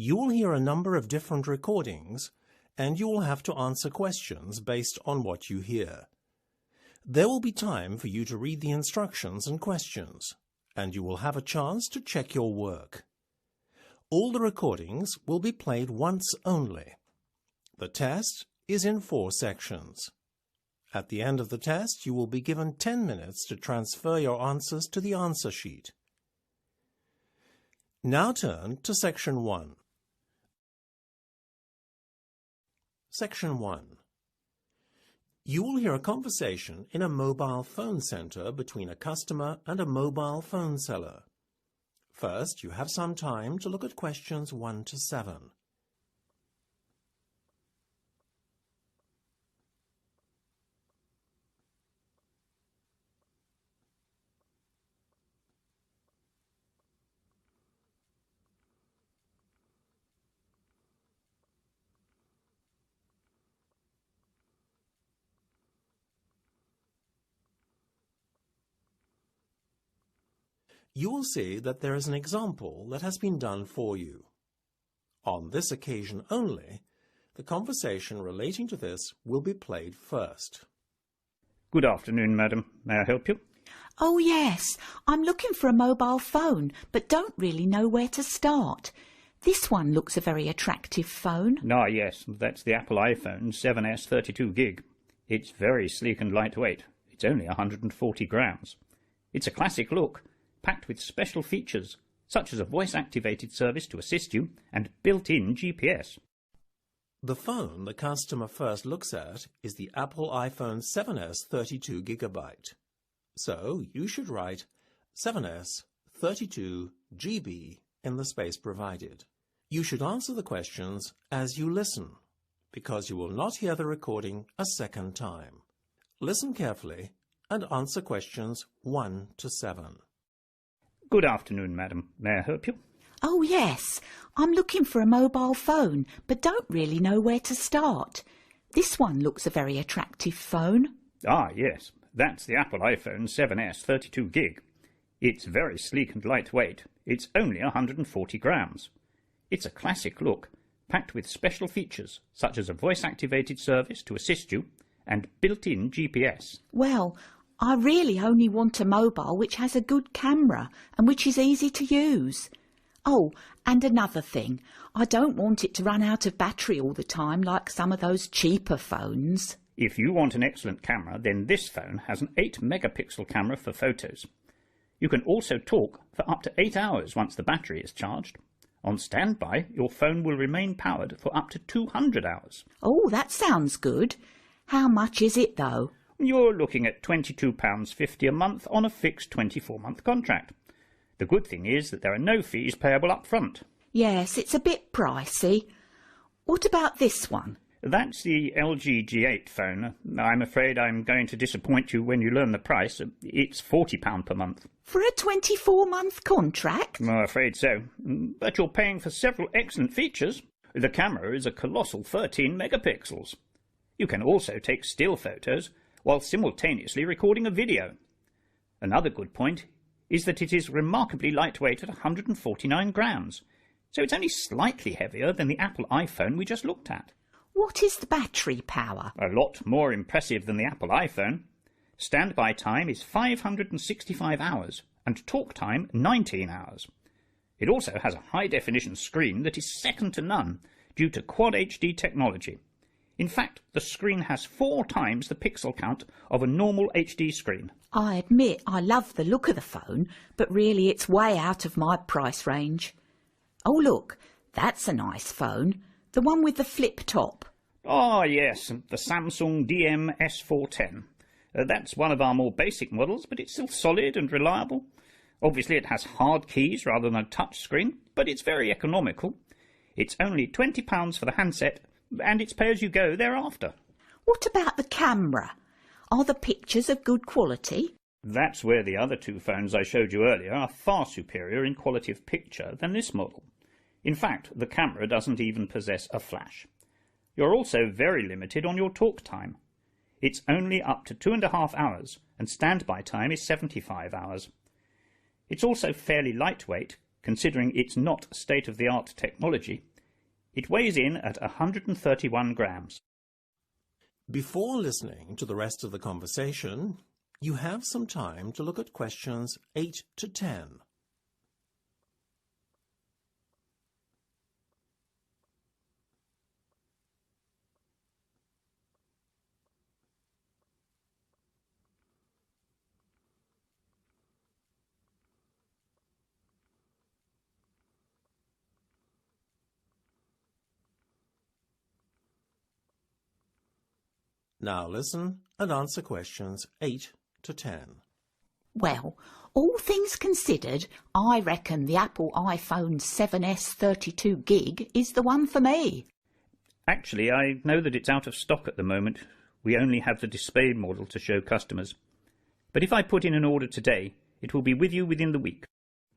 You will hear a number of different recordings, and you will have to answer questions based on what you hear. There will be time for you to read the instructions and questions, and you will have a chance to check your work. All the recordings will be played once only. The test is in 4 sections. At the end of the test, you will be given 10 minutes to transfer your answers to the answer sheet. Now turn to Section 1. Section 1. You will hear a conversation in a mobile phone center between a customer and a mobile phone seller. First, you have some time to look at questions 1 to 7. You will see that there is an example that has been done for you. On this occasion only, the conversation relating to this will be played first. Good afternoon, madam. May I help you? Oh, yes. I'm looking for a mobile phone, but don't really know where to start. This one looks a very attractive phone. Ah, yes. That's the Apple iPhone 7S 32 gig. It's very sleek and lightweight. It's only 140 grams. It's a classic look, packed with special features, such as a voice-activated service to assist you and built-in GPS. The phone the customer first looks at is the Apple iPhone 7S 32 gigabyte. So you should write 7S 32 GB in the space provided. You should answer the questions as you listen, because you will not hear the recording a second time. Listen carefully and answer questions 1 to 7. Good afternoon, madam. May I help you? Oh, yes. I'm looking for a mobile phone, but don't really know where to start. This one looks a very attractive phone. Ah, yes. That's the Apple iPhone 7S 32 gig. It's very sleek and lightweight. It's only 140 grams. It's a classic look, packed with special features, such as a voice-activated service to assist you and built-in GPS. Well, I really only want a mobile which has a good camera and which is easy to use. Oh, and another thing, I don't want it to run out of battery all the time like some of those cheaper phones. If you want an excellent camera, then this phone has an 8-megapixel camera for photos. You can also talk for up to 8 hours once the battery is charged. On standby, your phone will remain powered for up to 200 hours. Oh, that sounds good. How much is it, though? You're looking at £22.50 a month on a fixed 24-month contract. The good thing is that there are no fees payable up front. Yes, it's a bit pricey. What about this one? That's the LG G8 phone. I'm afraid I'm going to disappoint you when you learn the price. It's £40 per month. For a 24-month contract? I'm afraid so. But you're paying for several excellent features. The camera is a colossal 13 megapixels. You can also take still photos while simultaneously recording a video. Another good point is that it is remarkably lightweight at 149 grams, so it's only slightly heavier than the Apple iPhone we just looked at. What is the battery power? A lot more impressive than the Apple iPhone. Standby time is 565 hours and talk time 19 hours. It also has a high-definition screen that is second to none due to Quad HD technology. In fact, the screen has 4 times the pixel count of a normal HD screen. I admit I love the look of the phone, but really it's way out of my price range. Oh, look, that's a nice phone. The one with the flip top. Ah, yes, the Samsung DM S410. That's one of our more basic models, but it's still solid and reliable. Obviously, it has hard keys rather than a touch screen, but it's very economical. It's only £20 for the handset, and it's pay-as-you-go thereafter. What about the camera? Are the pictures of good quality? That's where the other 2 phones I showed you earlier are far superior in quality of picture than this model. In fact, the camera doesn't even possess a flash. You're also very limited on your talk time. It's only up to 2.5 hours, and standby time is 75 hours. It's also fairly lightweight, considering it's not state-of-the-art technology, It weighs in at 131 grams. Before listening to the rest of the conversation, you have some time to look at questions 8 to 10. Now listen and answer questions 8 to 10. Well, all things considered, I reckon the Apple iPhone 7s 32 gig is the one for me. Actually, I know that it's out of stock at the moment. We only have the display model to show customers. But if I put in an order today, it will be with you within the week,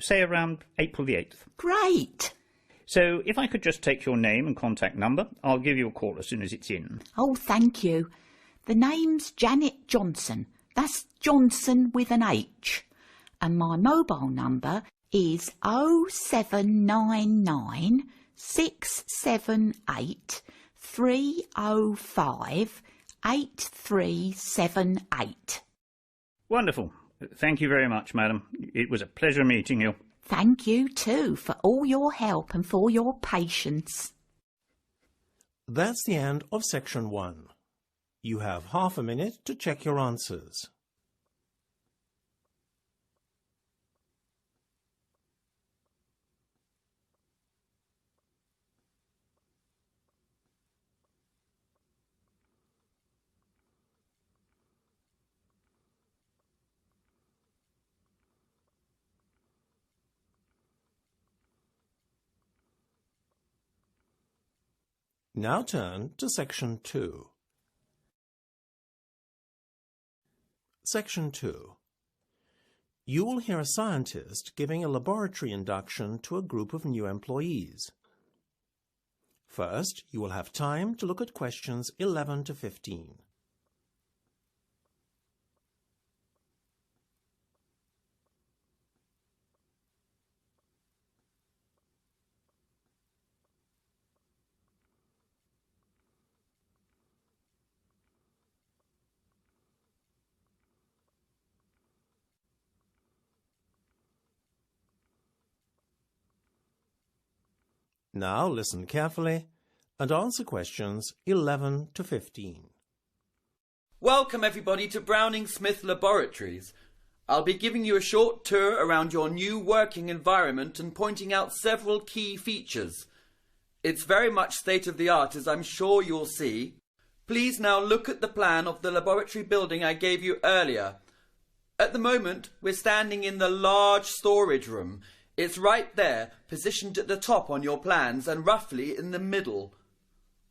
say around April the 8th. Great! So if I could just take your name and contact number, I'll give you a call as soon as it's in. Oh, thank you. The name's Janet Johnson. That's Johnson with an H. And my mobile number is 0799 678 305 8378. Wonderful. Thank you very much, madam. It was a pleasure meeting you. Thank you too for all your help and for your patience. That's the end of section 1. You have half a minute to check your answers. Now turn to section 2. Section 2. You will hear a scientist giving a laboratory induction to a group of new employees. First, you will have time to look at questions 11 to 15. Now listen carefully and answer questions 11 to 15. Welcome everybody to Browning Smith Laboratories. I'll be giving you a short tour around your new working environment and pointing out several key features. It's very much state-of-the-art, as I'm sure you'll see. Please now look at the plan of the laboratory building I gave you earlier. At the moment, we're standing in the large storage room. It's right there, positioned at the top on your plans and roughly in the middle.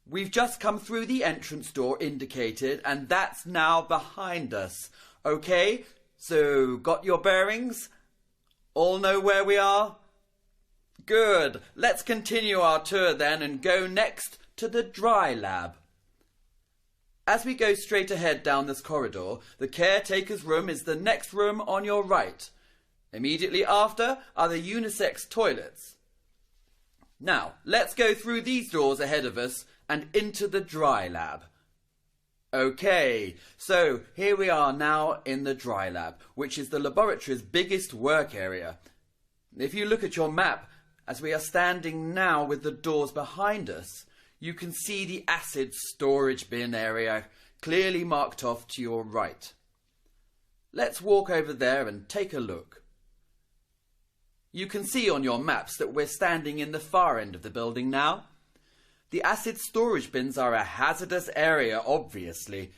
We've just come through the entrance door indicated, and that's now behind us. Okay, so got your bearings? All know where we are? Good. Let's continue our tour then and go next to the dry lab. As we go straight ahead down this corridor, the caretaker's room is the next room on your right. Immediately after are the unisex toilets. Now, let's go through these doors ahead of us and into the dry lab. Okay, so here we are now in the dry lab, which is the laboratory's biggest work area. If you look at your map, as we are standing now with the doors behind us, you can see the acid storage bin area clearly marked off to your right. Let's walk over there and take a look. You can see on your maps that we're standing in the far end of the building now. The acid storage bins are a hazardous area, obviously.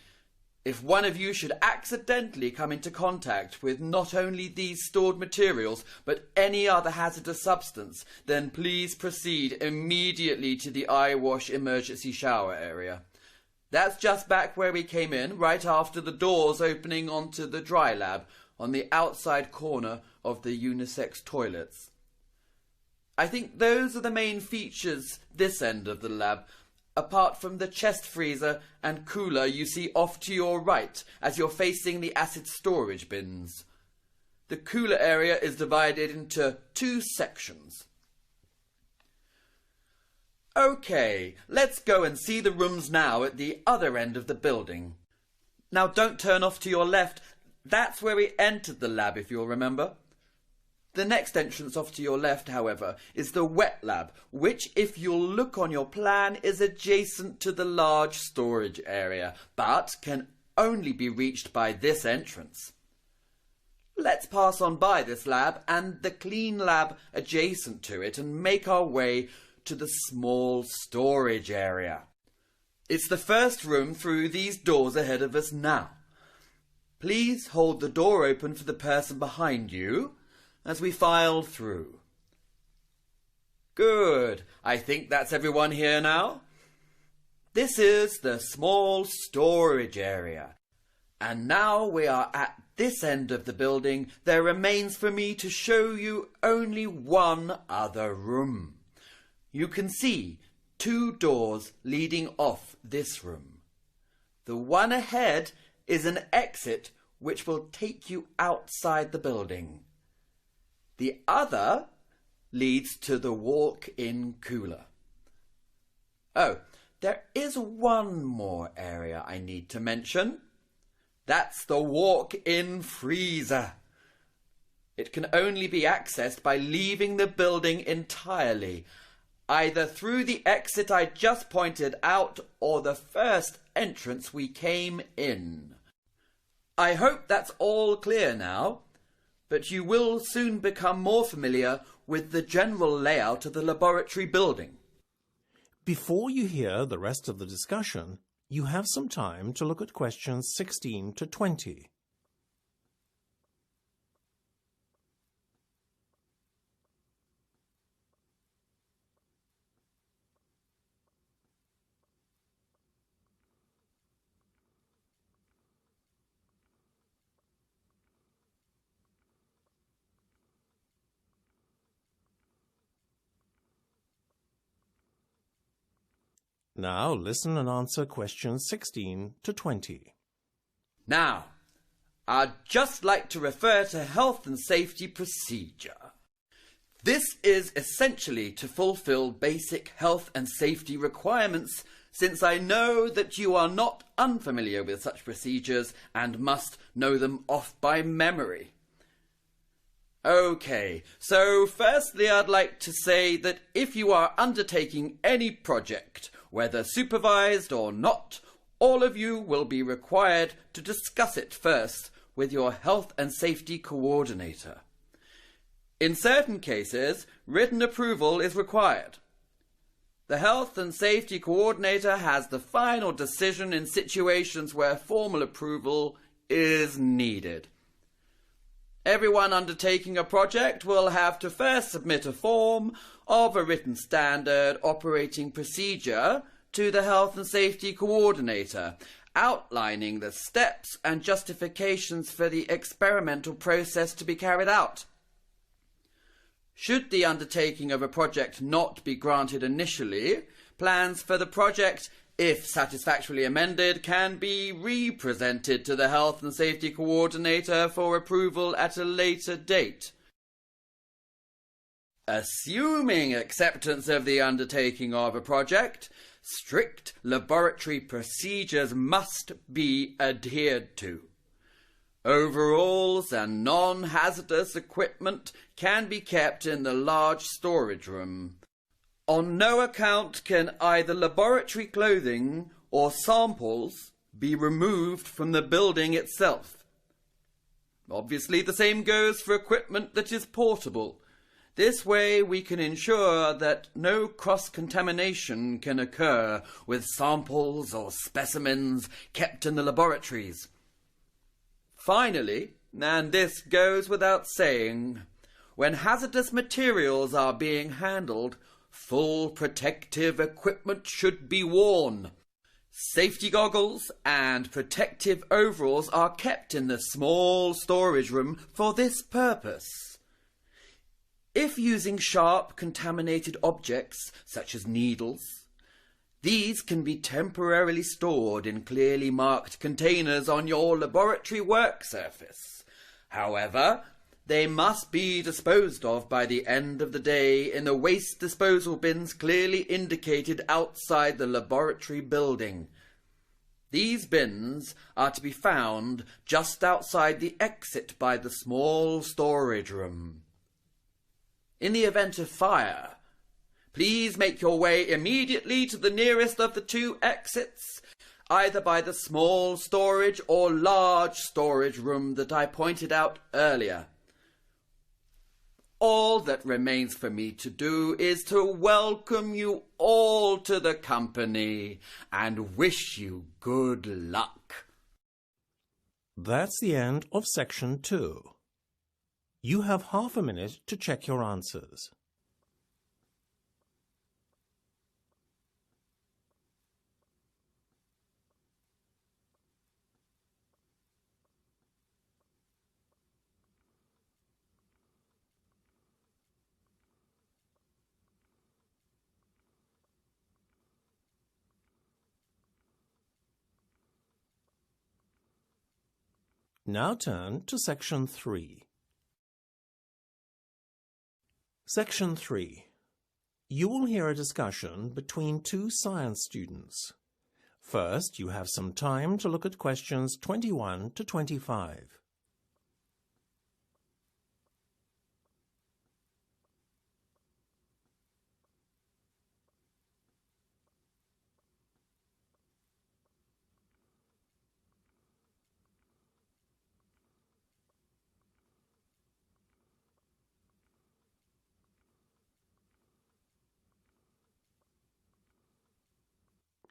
If one of you should accidentally come into contact with not only these stored materials, but any other hazardous substance, then please proceed immediately to the eye wash emergency shower area. That's just back where we came in, right after the doors opening onto the dry lab, on the outside corner of the unisex toilets. I think those are the main features this end of the lab, apart from the chest freezer and cooler you see off to your right as you're facing the acid storage bins. The cooler area is divided into two sections. Okay, let's go and see the rooms now at the other end of the building. Now don't turn off to your left. That's where we entered the lab, if you'll remember. The next entrance off to your left, however, is the wet lab, which, if you'll look on your plan, is adjacent to the large storage area, but can only be reached by this entrance. Let's pass on by this lab and the clean lab adjacent to it and make our way to the small storage area. It's the first room through these doors ahead of us now. Please hold the door open for the person behind you as we file through. Good. I think that's everyone here now. This is the small storage area. And now we are at this end of the building. There remains for me to show you only one other room. You can see 2 doors leading off this room. The one ahead is an exit which will take you outside the building. The other leads to the walk-in cooler. Oh, there is one more area I need to mention. That's the walk-in freezer. It can only be accessed by leaving the building entirely, either through the exit I just pointed out or the first entrance we came in. I hope that's all clear now, but you will soon become more familiar with the general layout of the laboratory building. Before you hear the rest of the discussion, you have some time to look at questions 16 to 20. Now listen and answer questions 16 to 20. Now, I'd just like to refer to health and safety procedure. This is essentially to fulfill basic health and safety requirements, since I know that you are not unfamiliar with such procedures and must know them off by memory. Okay, so firstly I'd like to say that if you are undertaking any project, whether supervised or not, all of you will be required to discuss it first with your health and safety coordinator. In certain cases, written approval is required. The health and safety coordinator has the final decision in situations where formal approval is needed. Everyone undertaking a project will have to first submit a form of a written standard operating procedure to the Health and Safety Coordinator, outlining the steps and justifications for the experimental process to be carried out. Should the undertaking of a project not be granted initially, plans for the project, if satisfactorily amended, can be re-presented to the Health and Safety Coordinator for approval at a later date. Assuming acceptance of the undertaking of a project, strict laboratory procedures must be adhered to. Overalls and non-hazardous equipment can be kept in the large storage room. On no account can either laboratory clothing or samples be removed from the building itself. Obviously, the same goes for equipment that is portable. This way we can ensure that no cross-contamination can occur with samples or specimens kept in the laboratories. Finally, and this goes without saying, when hazardous materials are being handled, full protective equipment should be worn. Safety goggles and protective overalls are kept in the small storage room for this purpose. If using sharp, contaminated objects, such as needles, these can be temporarily stored in clearly marked containers on your laboratory work surface. However, They must be disposed of by the end of the day in the waste disposal bins clearly indicated outside the laboratory building. These bins are to be found just outside the exit by the small storage room. In the event of fire, please make your way immediately to the nearest of the two exits, either by the small storage or large storage room that I pointed out earlier. All that remains for me to do is to welcome you all to the company and wish you good luck. That's the end of section 2. You have half a minute to check your answers. Now turn to section 3. Section 3. You will hear a discussion between two science students. First, you have some time to look at questions 21 to 25.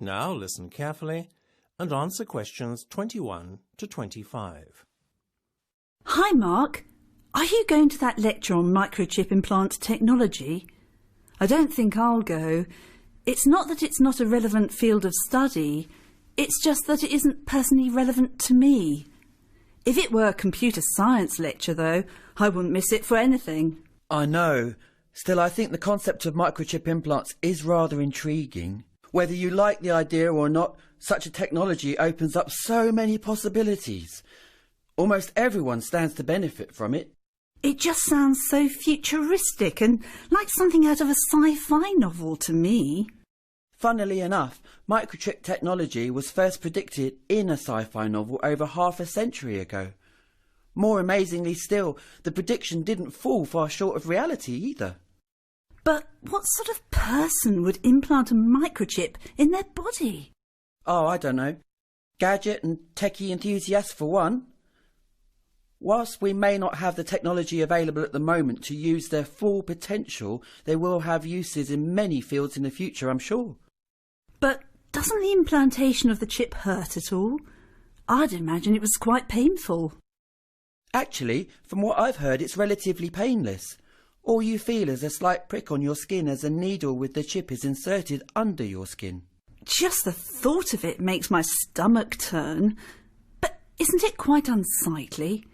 Now listen carefully and answer questions 21 to 25. Hi, Mark. Are you going to that lecture on microchip implant technology? I don't think I'll go. It's not that it's not a relevant field of study. It's just that it isn't personally relevant to me. If it were a computer science lecture, though, I wouldn't miss it for anything. I know. Still, I think the concept of microchip implants is rather intriguing. Whether you like the idea or not, such a technology opens up so many possibilities. Almost everyone stands to benefit from it. It just sounds so futuristic and like something out of a sci-fi novel to me. Funnily enough, microchip technology was first predicted in a sci-fi novel over half a century ago. More amazingly still, the prediction didn't fall far short of reality either. But what sort of person would implant a microchip in their body? Oh, I don't know. Gadget and techie enthusiasts for one. Whilst we may not have the technology available at the moment to use their full potential, they will have uses in many fields in the future, I'm sure. But doesn't the implantation of the chip hurt at all? I'd imagine it was quite painful. Actually, from what I've heard, it's relatively painless. All you feel is a slight prick on your skin as a needle with the chip is inserted under your skin. Just the thought of it makes my stomach turn. But isn't it quite unsightly?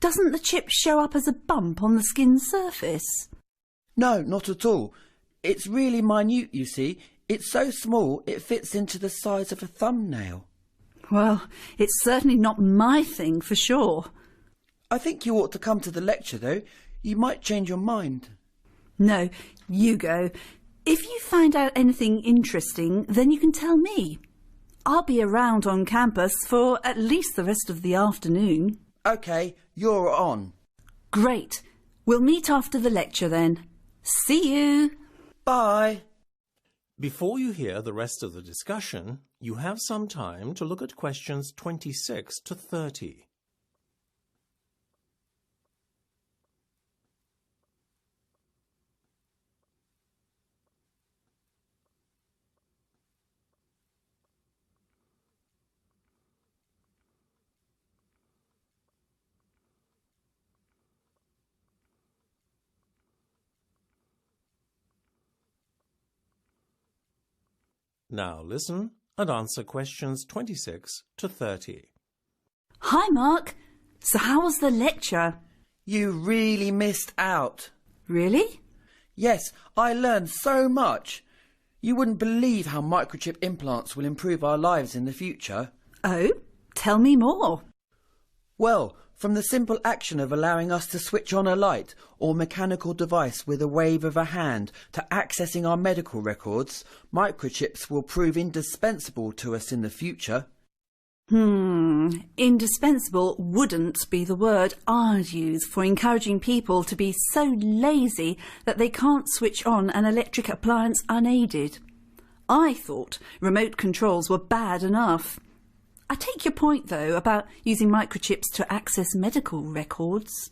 Doesn't the chip show up as a bump on the skin surface? No, not at all. It's really minute, you see. It's so small it fits into the size of a thumbnail. Well, it's certainly not my thing for sure. I think you ought to come to the lecture, though. You might change your mind. No, you go. If you find out anything interesting, then you can tell me. I'll be around on campus for at least the rest of the afternoon. OK, you're on. Great. We'll meet after the lecture then. See you. Bye. Before you hear the rest of the discussion, you have some time to look at questions 26 to 30. Now listen and answer questions 26 to 30. Hi, Mark. So how was the lecture? You really missed out. Really? Yes, I learned so much. You wouldn't believe how microchip implants will improve our lives in the future. Oh, tell me more. Well, From the simple action of allowing us to switch on a light or mechanical device with a wave of a hand to accessing our medical records, microchips will prove indispensable to us in the future. Indispensable wouldn't be the word I'd use for encouraging people to be so lazy that they can't switch on an electric appliance unaided. I thought remote controls were bad enough. I take your point, though, about using microchips to access medical records.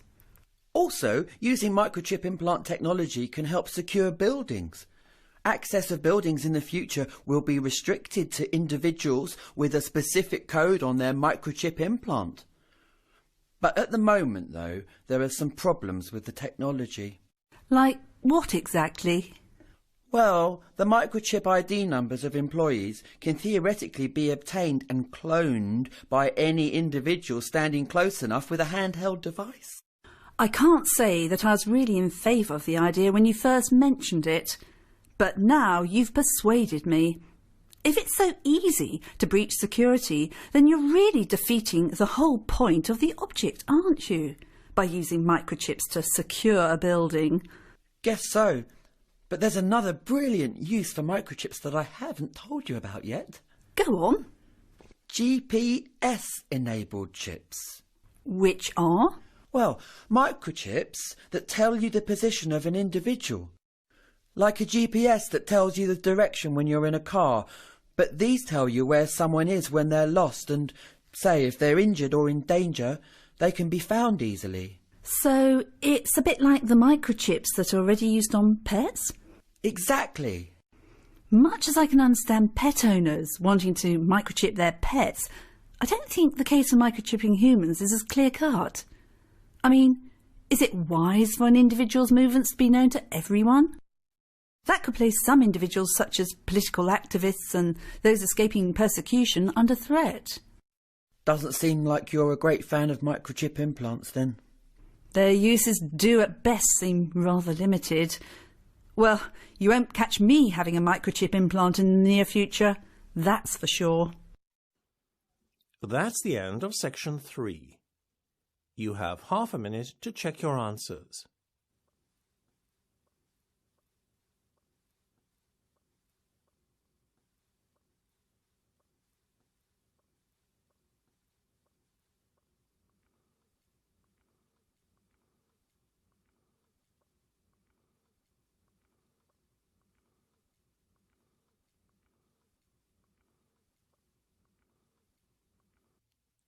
Also, using microchip implant technology can help secure buildings. Access of buildings in the future will be restricted to individuals with a specific code on their microchip implant. But at the moment, though, there are some problems with the technology. Like what exactly? Well, the microchip ID numbers of employees can theoretically be obtained and cloned by any individual standing close enough with a handheld device. I can't say that I was really in favour of the idea when you first mentioned it, but now you've persuaded me. If it's so easy to breach security, then you're really defeating the whole point of the object, aren't you? By using microchips to secure a building. Guess so. But there's another brilliant use for microchips that I haven't told you about yet. Go on. GPS-enabled chips. Which are? Well, microchips that tell you the position of an individual. Like a GPS that tells you the direction when you're in a car, but these tell you where someone is when they're lost and, say, if they're injured or in danger, they can be found easily. So it's a bit like the microchips that are already used on pets? Exactly. Much as I can understand pet owners wanting to microchip their pets, I don't think the case of microchipping humans is as clear-cut. I mean, is it wise for an individual's movements to be known to everyone? That could place some individuals, such as political activists and those escaping persecution, under threat. Doesn't seem like you're a great fan of microchip implants, then. Their uses do at best seem rather limited. Well, you won't catch me having a microchip implant in the near future, that's for sure. That's the end of section 3. You have half a minute to check your answers.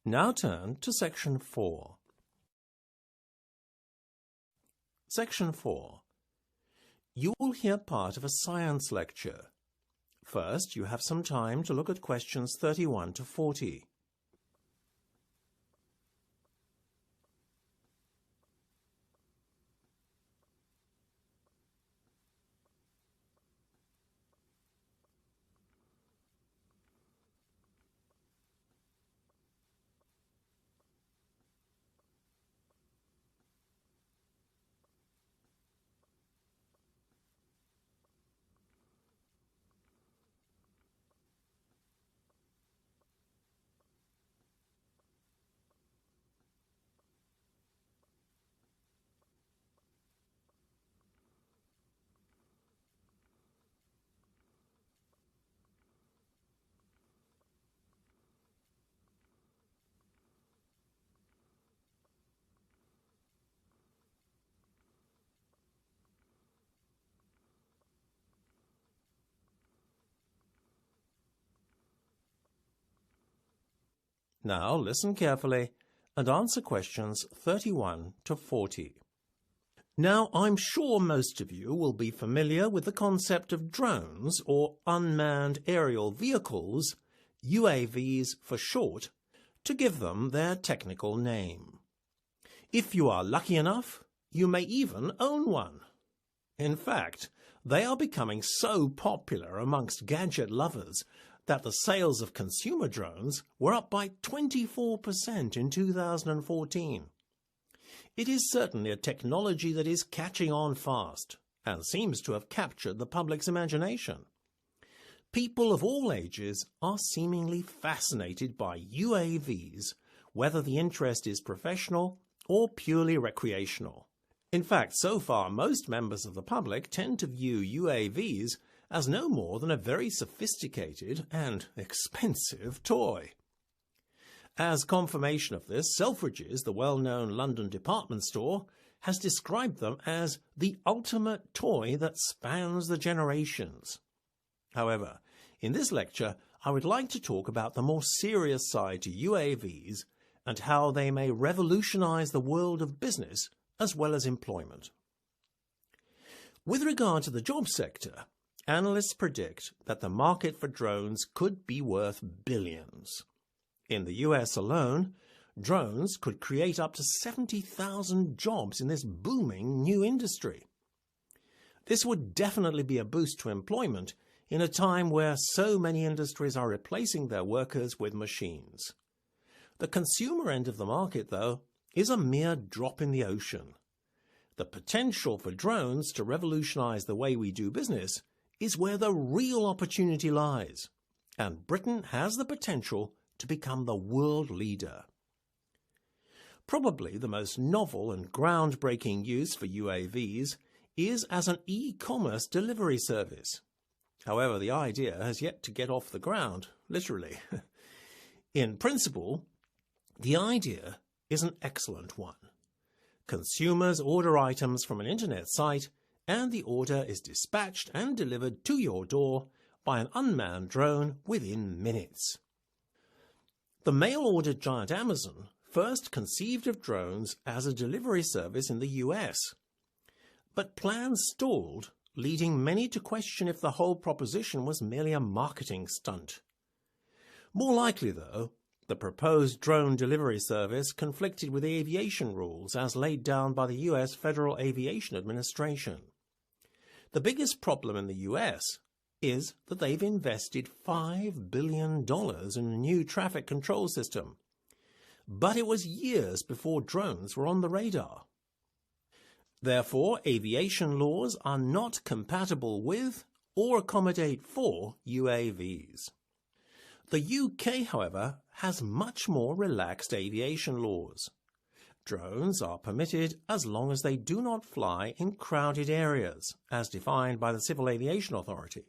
Now turn to section 4. Section 4. You will hear part of a science lecture. First, you have some time to look at questions 31 to 40. Now listen carefully and answer questions 31 to 40. Now, I'm sure most of you will be familiar with the concept of drones, or unmanned aerial vehicles, UAVs for short, to give them their technical name. If you are lucky enough, you may even own one. In fact, they are becoming so popular amongst gadget lovers that the sales of consumer drones were up by 24% in 2014. It is certainly a technology that is catching on fast and seems to have captured the public's imagination. People of all ages are seemingly fascinated by UAVs, whether the interest is professional or purely recreational. In fact, so far, most members of the public tend to view UAVs as no more than a very sophisticated and expensive toy. As confirmation of this, Selfridges, the well-known London department store, has described them as the ultimate toy that spans the generations. However, in this lecture, I would like to talk about the more serious side to UAVs and how they may revolutionize the world of business as well as employment. With regard to the job sector, analysts predict that the market for drones could be worth billions. In the US alone, drones could create up to 70,000 jobs in this booming new industry. This would definitely be a boost to employment in a time where so many industries are replacing their workers with machines. The consumer end of the market, though, is a mere drop in the ocean. The potential for drones to revolutionize the way we do business is where the real opportunity lies, and Britain has the potential to become the world leader. Probably the most novel and groundbreaking use for UAVs is as an e-commerce delivery service. However, the idea has yet to get off the ground, literally. In principle, the idea is an excellent one. Consumers order items from an internet site, and the order is dispatched and delivered to your door by an unmanned drone within minutes. The mail-order giant Amazon first conceived of drones as a delivery service in the US, but plans stalled, leading many to question if the whole proposition was merely a marketing stunt. More likely, though, the proposed drone delivery service conflicted with aviation rules as laid down by the US Federal Aviation Administration. The biggest problem in the US is that they've invested $5 billion in a new traffic control system. But it was years before drones were on the radar. Therefore, aviation laws are not compatible with or accommodate for UAVs. The UK, however, has much more relaxed aviation laws. Drones are permitted as long as they do not fly in crowded areas, as defined by the Civil Aviation Authority.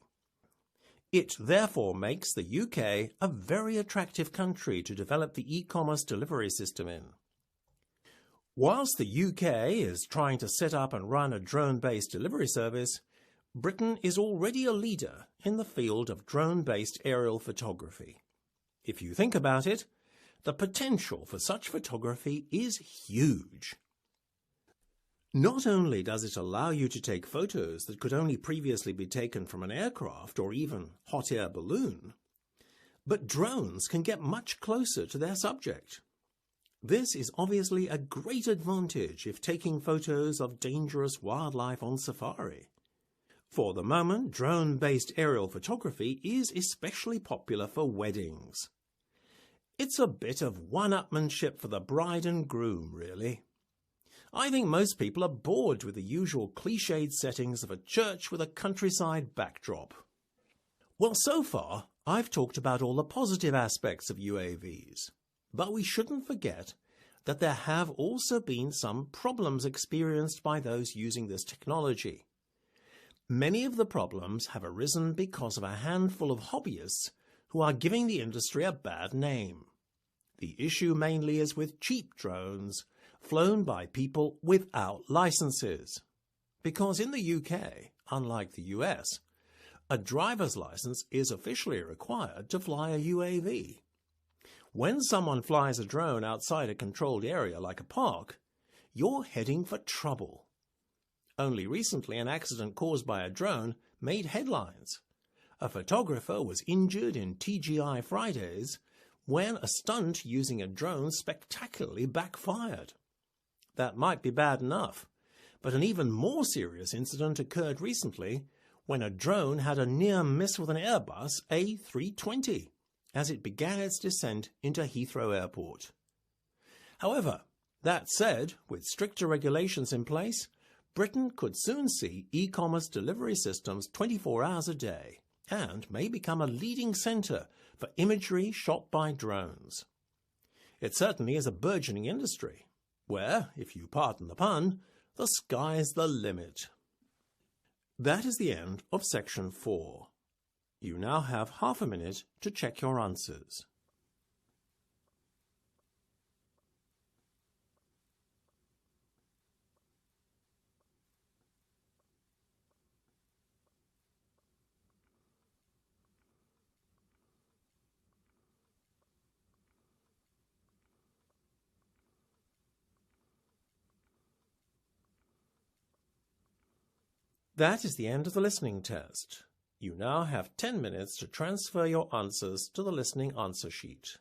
It therefore makes the UK a very attractive country to develop the e-commerce delivery system in. Whilst the UK is trying to set up and run a drone-based delivery service, Britain is already a leader in the field of drone-based aerial photography. If you think about it, the potential for such photography is huge. Not only does it allow you to take photos that could only previously be taken from an aircraft or even hot air balloon, but drones can get much closer to their subject. This is obviously a great advantage if taking photos of dangerous wildlife on safari. For the moment, drone-based aerial photography is especially popular for weddings. It's a bit of one-upmanship for the bride and groom, really. I think most people are bored with the usual cliched settings of a church with a countryside backdrop. Well, so far, I've talked about all the positive aspects of UAVs, but we shouldn't forget that there have also been some problems experienced by those using this technology. Many of the problems have arisen because of a handful of hobbyists who are giving the industry a bad name. The issue mainly is with cheap drones flown by people without licenses. Because in the UK, unlike the US, a driver's license is officially required to fly a UAV. When someone flies a drone outside a controlled area like a park, you're heading for trouble. Only recently, an accident caused by a drone made headlines. A photographer was injured in TGI Fridays when a stunt using a drone spectacularly backfired. That might be bad enough, but an even more serious incident occurred recently when a drone had a near miss with an Airbus A320 as it began its descent into Heathrow Airport. However, that said, with stricter regulations in place, Britain could soon see e-commerce delivery systems 24 hours a day and may become a leading centre for imagery shot by drones. It certainly is a burgeoning industry, where, if you pardon the pun, the sky's the limit. That is the end of section 4. You now have half a minute to check your answers. That is the end of the listening test. You now have 10 minutes to transfer your answers to the listening answer sheet.